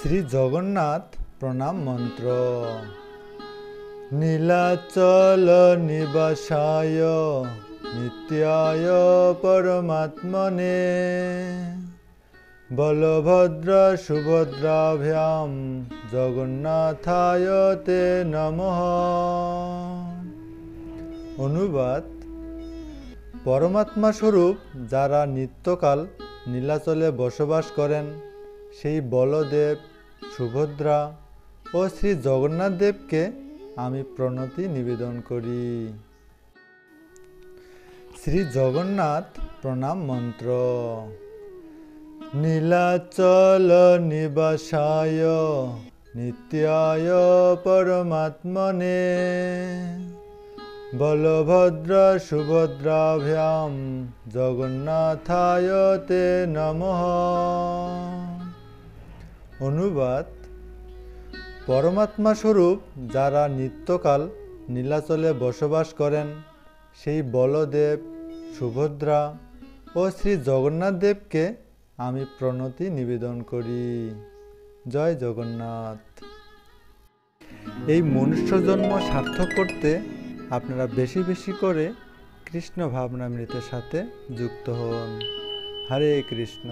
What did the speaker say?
শ্রী জগন্নাথ প্রণাম মন্ত্র। নীলাচল নিবাসায় নিত্যায় পরমাত্মনে বলভদ্র সুভদ্রাভ্যাম জগন্নাথায় তে নমঃ। অনুবাদ: পরমাত্মা স্বরূপ যারা নিত্যকাল নীলাচলে বসবাস করেন সেই বলদেব, সুভদ্রা ও শ্রী জগন্নাথ দেবকে আমি প্রণতি নিবেদন করি। শ্রী জগন্নাথ প্রণাম মন্ত্র। নীলাচল নিবাসায় নিত্যায় পরমাত্মনে বলভদ্র সুভদ্রাভ্যাম জগন্নাথায় তে নমঃ। অনুবাদ: পরমাত্মা স্বরূপ যারা নিত্যকাল নীলাচলে বসবাস করেন সেই বলদেব, সুভদ্রা ও শ্রী জগন্নাথ দেবকে আমি প্রণতি নিবেদন করি। জয় জগন্নাথ। এই মনুষ্য জন্ম সার্থক করতে আপনারা বেশি বেশি করে কৃষ্ণ ভাবনামৃতের সাথে যুক্ত হন। হরে কৃষ্ণ।